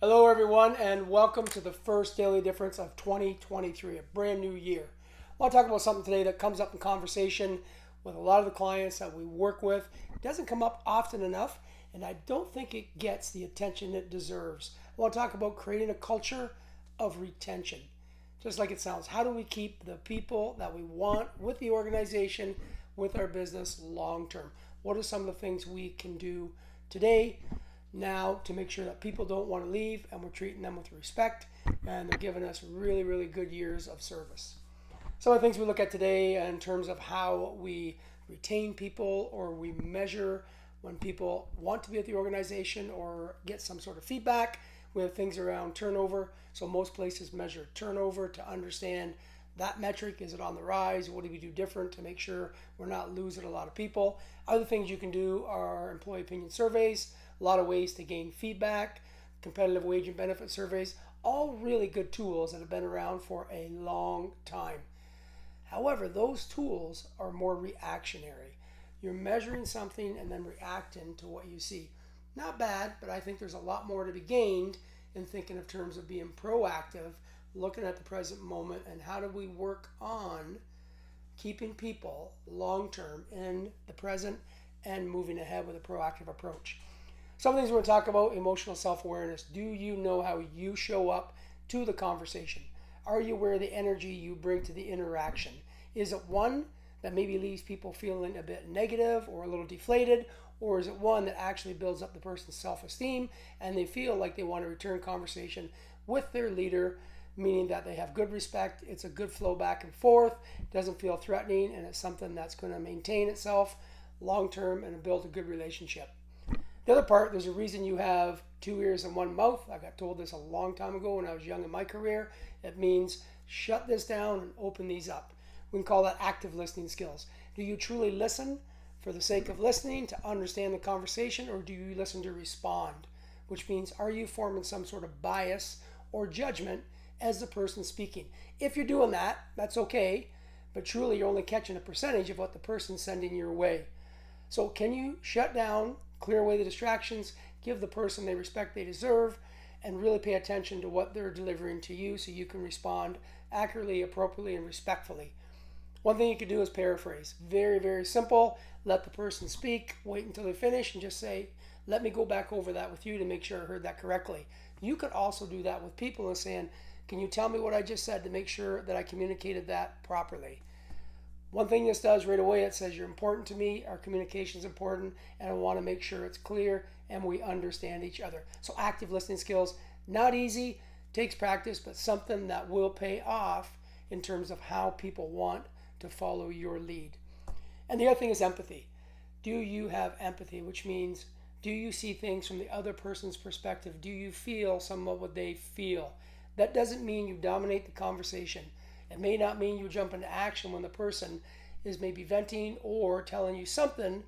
Hello, everyone, and welcome to the first Daily Difference of 2023, a brand new year. I want to talk about something today that comes up in conversation with a lot of the clients that we work with. It doesn't come up often enough, and I don't think it gets the attention it deserves. I want to talk about creating a culture of retention. Just like it sounds, how do we keep the people that we want with the organization, with our business long term? What are some of the things we can do today, now, to make sure that people don't want to leave and we're treating them with respect and they're giving us really, really good years of service? Some of the things we look at today in terms of how we retain people or we measure when people want to be at the organization or get some sort of feedback. We have things around turnover. So most places measure turnover to understand that metric. Is it on the rise? What do we do different to make sure we're not losing a lot of people? Other things you can do are employee opinion surveys, a lot of ways to gain feedback, competitive wage and benefit surveys, all really good tools that have been around for a long time. However, those tools are more reactionary. You're measuring something and then reacting to what you see. Not bad, but I think there's a lot more to be gained in thinking of terms of being proactive, looking at the present moment, and how do we work on keeping people long term in the present and moving ahead with a proactive approach. Some things we're going to talk about: emotional self-awareness. Do you know how you show up to the conversation? Are you aware of the energy you bring to the interaction? Is it one that maybe leaves people feeling a bit negative or a little deflated? Or is it one that actually builds up the person's self-esteem and they feel like they want to return conversation with their leader, meaning that they have good respect, it's a good flow back and forth, doesn't feel threatening, and it's something that's going to maintain itself long-term and build a good relationship? The other part, there's a reason you have two ears and one mouth. I got told this a long time ago when I was young in my career. It means shut this down and open these up. We can call that active listening skills. Do you truly listen for the sake of listening to understand the conversation, or do you listen to respond? Which means, are you forming some sort of bias or judgment as the person speaking? If you're doing that, that's okay, but truly you're only catching a percentage of what the person's sending your way. So can you shut down, clear away the distractions, give the person the respect they deserve, and really pay attention to what they're delivering to you so you can respond accurately, appropriately, and respectfully? One thing you could do is paraphrase. Very, very simple. Let the person speak, wait until they finish, and just say, let me go back over that with you to make sure I heard that correctly. You could also do that with people and saying, can you tell me what I just said to make sure that I communicated that properly? One thing this does right away, it says you're important to me, our communication is important, and I want to make sure it's clear and we understand each other. So active listening skills, not easy, takes practice, but something that will pay off in terms of how people want to follow your lead. And the other thing is empathy. Do you have empathy, which means, do you see things from the other person's perspective? Do you feel some of what they feel? That doesn't mean you dominate the conversation. It may not mean you jump into action when the person is maybe venting or telling you something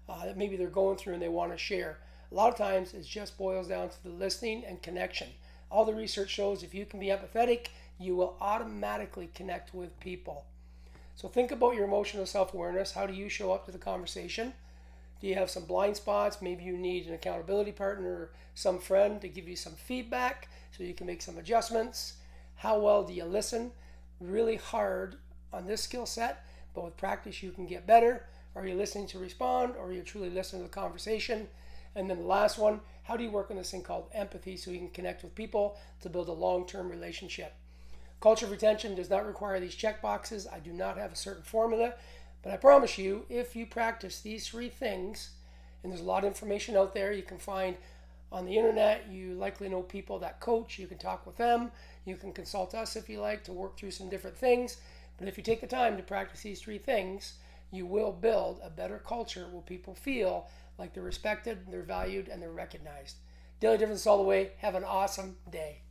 that maybe they're going through and they want to share. A lot of times it just boils down to the listening and connection. All the research shows if you can be empathetic, you will automatically connect with people. So think about your emotional self-awareness. How do you show up to the conversation? Do you have some blind spots? Maybe you need an accountability partner or some friend to give you some feedback so you can make some adjustments. How well do you listen? Really hard on this skill set, but with practice you can get better. Are you listening to respond, or are you truly listening to the conversation? And then the last one, how do you work on this thing called empathy so you can connect with people to build a long-term relationship? Culture of retention does not require these check boxes. I do not have a certain formula, but I promise you, if you practice these three things, and there's a lot of information out there you can find on the internet, you likely know people that coach, you can talk with them, you can consult us if you like to work through some different things. But if you take the time to practice these three things, you will build a better culture where people feel like they're respected, they're valued, and they're recognized. Daily Difference all the way. Have an awesome day.